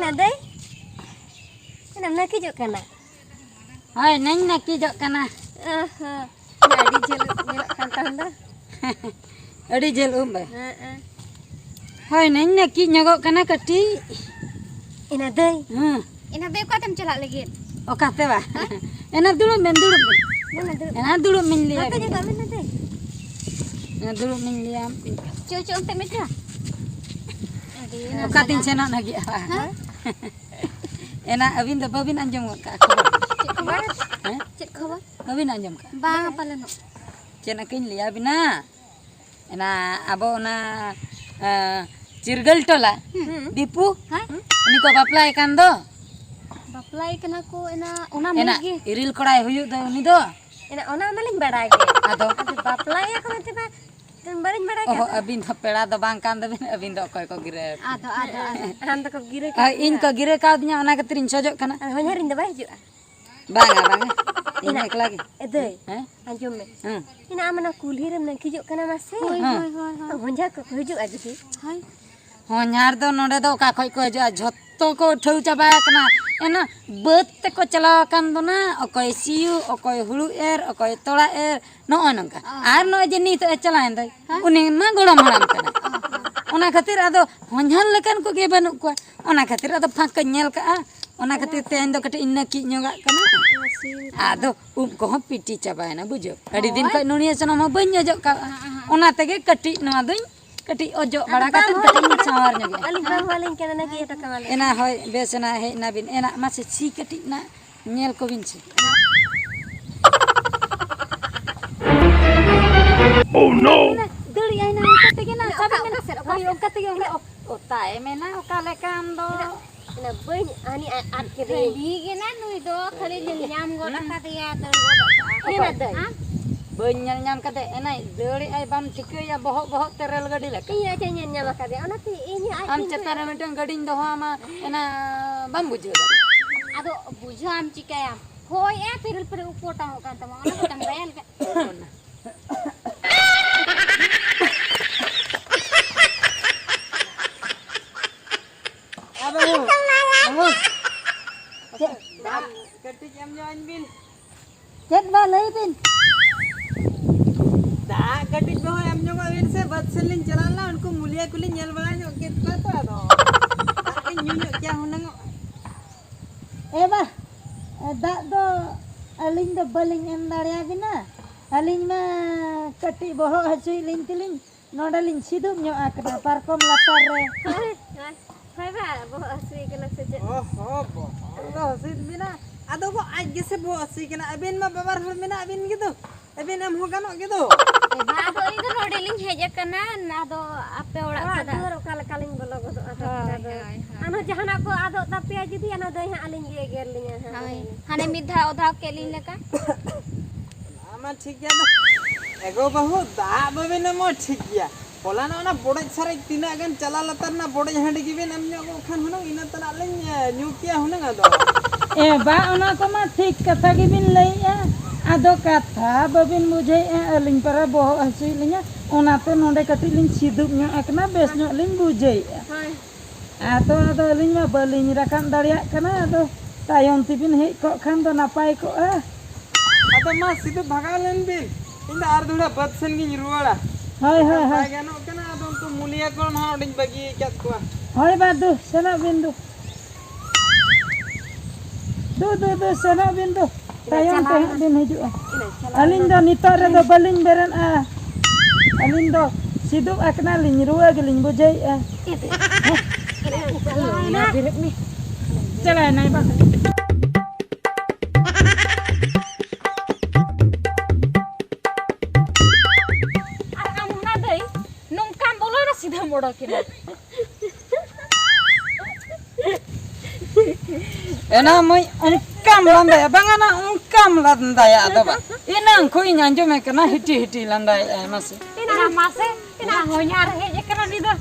Dai? Kenapa nak kijok kana? Hai, neng nak kijok kana. Jadi jelek kantang dah. Adi jel ba. Hai, neng nak kijok kana kati. Ina dai. Ina dai ko tem celak lagi. O kate ba. Enak dulu men dulu. Mana dulu? Enak dulu men lihat. Apa juga mana dai? Enak dulu men lihat. Cucu untuk mitra. O katin senang lagi. Enak abin dah babin anjom ka aku. Cik khabar? Cik khabar? Babin anjom ka. Bang apa leno? Cina kin liya bina. Enak abo na cirgal tola. Dipu. Ini ko apply kan do. Baplai kena ko ina una Enak megi. iril korai huyuk do ni do. Ina ona maling barai ke. Ado. Adu baplai aku nanti ba. Dan baring barai ke. Oh abin do peda do bang kan do abin do koy ko gire. Ado. Anda kau gira ke. In ko gire ka nya ona katirin sojok kana. Honyarin dah baju. Bang. Ini ek lagi. Dai. Eh? Anjom me. Hmm. Ina amana kulhiram nak kijok kana masih. Hoi. Honja ko hujuk aja sih. Hai. Honyar do node do ka khoi ko ja jotto ko thau chaba kana. Ena bet te ko chalawakan do na okoy siu okoy hulu okoy tola no onongka. Ar no je ni to chalaen dai. Uni ma gorom haram kana. Ona khatir ado honjar lekan ko ge banu ko. Ona khatir ado phak nyel ka. Ona khatir ten do kate inna ki nyoga kana. Ado ko piti chaba na bujo. Adi din ko nunia sana ma banya jo ka. Ona tege kati no aduñ kati ojo bara kate kati sawar nyoga. Aling bang waling kana nak iya tak kamal. Ena hoy besena he nabin ena masih si kati na nyel ko binci. Oh no! Duli ay na kati na sabi mena hoy o kati yo o tae mena o kale kando. Ina bany ani at kiri. Ready gina nui do khali nyam go rakatiya tar go. Ina dai. Benyal nyam kate ena duli ay bam chike ya bohok terel gadi lek. Iya canya nyama kade. Ona ti ini Am cetara meteng gading doh ama ena bam bujo. Ado bujo am cikayam. Hoi piril upota ho kan tama ona ko tambayal ka. Bangun. Ketik jam jalan bin. Jet balai bin. Da ketik doh am nyoga bin se bat selin jalan la unko mulia kulin nyel bala nyok ket pata do. Ini nyunyuk kya hunang. Ba. Da do aling do baling em daria bina. Aling ma ketik boho hasui lin tiling. Nodalin sidup nyok akna parkom lapar re. Hai ba, boh asli kena saja. Oh, hasil bina. Ado ko aja se bo asi kena abin ma babar hol mina abin gitu. Abin am hoganok gitu. Ba ado ini rodeling heja kana ado ape ora sada. Ado kala-kaling bolo godo ado. Anu jahan aku ado tapi aja di anu dai aling geger linya. Hai. Hane midha odha kelin leka. Ama ठीक ya dah. Ego bahu da babin mo ठीक ya. Pola na bodoh sarai tina gan cala latar na bodoh handi gibin amnya ko khan hunang ina tana len nyukia hunang ado. Ba ona ko ma thik katha gibin lei ado katha babin mujhe aling para boho hasui linya onate nonde kati lin sidup nyo akna bes nyo lin bujei. Hai. Ado lin ma balin rakan daria kana ado tayong tipin he ko khan do napai ko Ado ma situ bhagalen bin. Inda ardura batsen gi ruwala. Hai. Bagano kana ado to mulia ko ma oding bagi kat ko. Hai badu sana bindu. Du sana bindu. Tayong teh bin hiju. Alin do nitor re do balin beran Alin do sidup akna lin ruwa gelin bujei Na birik nih. Cala nai bang. Sida modo kina. Ena moi ungkam landai bangana ungkam landai ado ba. Ina koi nyanjo me kana hiti landai mase. Ina mase ina honyar heja kana nido.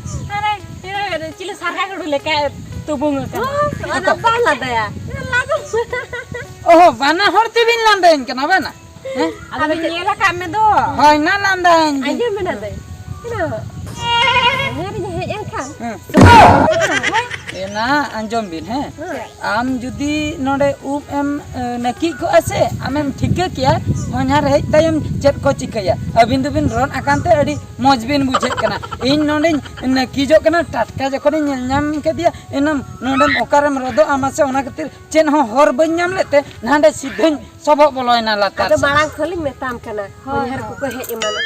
Are chile sarga gudu leka tubung ka. Ana bala daya. Oh bana horti bin landai kana bana. Ada nyela kami do. Hoi na landain. Anjir mana deh? Kenapa? Nyari hej kan? Ena anjom bin he. Am judi node em naki ko ase amem thika kiya honhar hej tayam chet ko chikaya abin dubin ron akante adi moj bin bujhet kana in node naki jo kana tatka jokhon nyam ke dia enam nodem okaram rodo amase ona katir chen ho hor ban nyam lete nande sidhen sobok boloina latar. Ada malang keling metam kana. Honhar ku ko hej mana?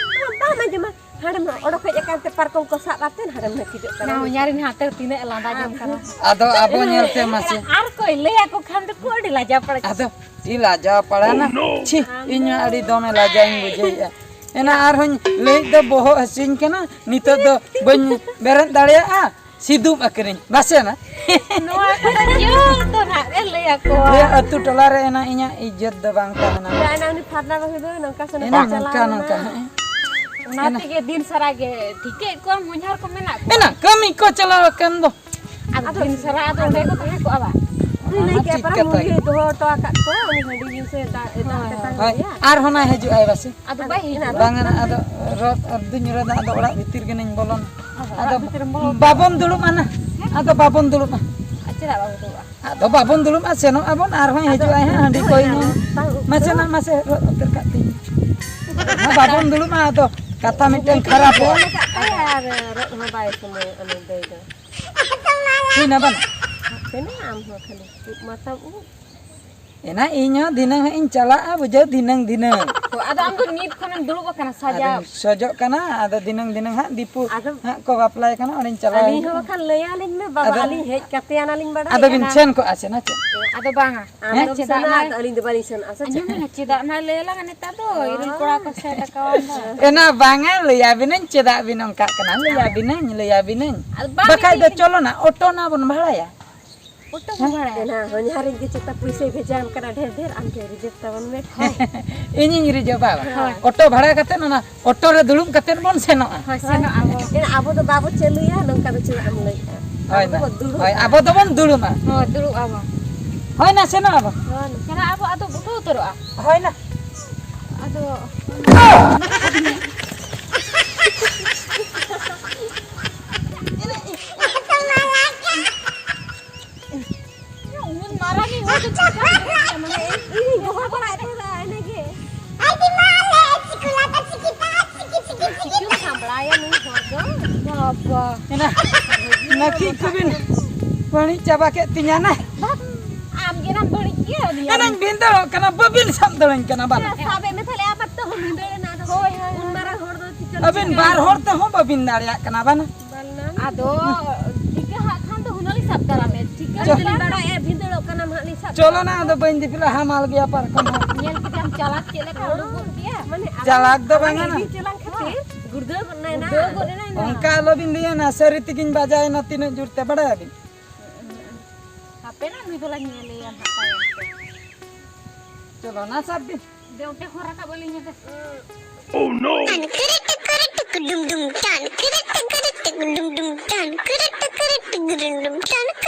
Apa aja mah? Hadam odok hej kan te parkong ko sak katen hadam nak kijok kana. Nah nyari hate tine landa jam kana. Ado abo nyelte masih. Ar koi le aku kan tu kodi laja pada. Ado di laja pada na. Ci inya adi dome laja ing bujai. Ena ar hon le do boho asin kana nito do ban beren dalia a sidup akring. Base na. No aku tak jauh tu nak le aku. Ya atu tolare ena inya ijet do bang kana. Ya anak ni partner begitu nangka sana Ena nangka nangka. Nanti ke din sarage tiket ko munyar ko menak. Ena kami ko celawakan do. Aku din sara atau deko tahe ko aba. Ini kayak para mungkin itu to akak ko ni hadi bin se ta Hoi ar hona heju ai base. Adu bayi. Bangan ado rot ardu nyura ado orak bitir gening bolon. Ado babon dulu mana? Ado babon dulu mah. Acira babu tu. Ado babon dulu mah seno abon ar hoi heju ai handi koi ni. Masih nak masih rot terkat tinggi. Nah babon dulu mah ado kata miteng kharap ya. Ayar rot ho bai semua anu dei do. Ini apa? Kena am ho kali. Mata Ena inyo dinang in cala bujo dinang. Ko ada amdu nit konan dulu ko kana saja. Ada sojok kana ada dinang ha dipu. Ada Ha ko apply kana orin cala. ali ho kan lealin me baba ali hej katian alin bada. Ada bincen ko asena ce. Ada banga. Anu sana alin de bali sen asa. Anjum na cida na lela kan eta do iril kura ko sa kawan. Ena banga leya binen cedak binong ka kana leya binen. Bakai do cholo na auto na bon bhada ya. Uto bhara. Ena honyarin ke cita puise bejam kana ढेर am ke reject tawan me. Ini nyiri jawab. Auto bhada kate na auto re dulum kate bon senoa. Hoi seno abo. Ena abo to babu celu ya nongka do cila am lei. Hoi na. Hoi abo to bon dulum ah. Ho dulu abo. Hoi na seno abo. Kana abo atu butu turu ah. Hoi na. Aduh. Marah nih, mau tuh Ini gua apa ada ene ge. Sikit sambalayan ni hodo. apa? Ena. Naki kubin. Pani coba ke tinyana. Am giran balik ya dia. Kanang bintalo kana babil samdalan kana ban. Sabe me thale apa to hindole na do. Hoy hoy. Un mara hordo tikal. Abin bar horta ho babin dalia kana ban. Balnan. Aduh, tiga hak kan tuh hunali sabdara me. Tiga Jeli bara e bindolo kana mahli sab. Cholo na ado bain dipila hamal gya par kon. Nyel kita calak cele kalau lugu dia. Mane Jalak do bangana. ini celang khatir. Gurdo na na. Ongka lo bin dia na saritikin bajai na tine jurte bada abin. Apa na itu lagi nyelian apa ya? Cholo na sabbi. Dia udah khora ka boleh nyete. Dum dum dum dum dum dum dum dum dum dum dum dum dum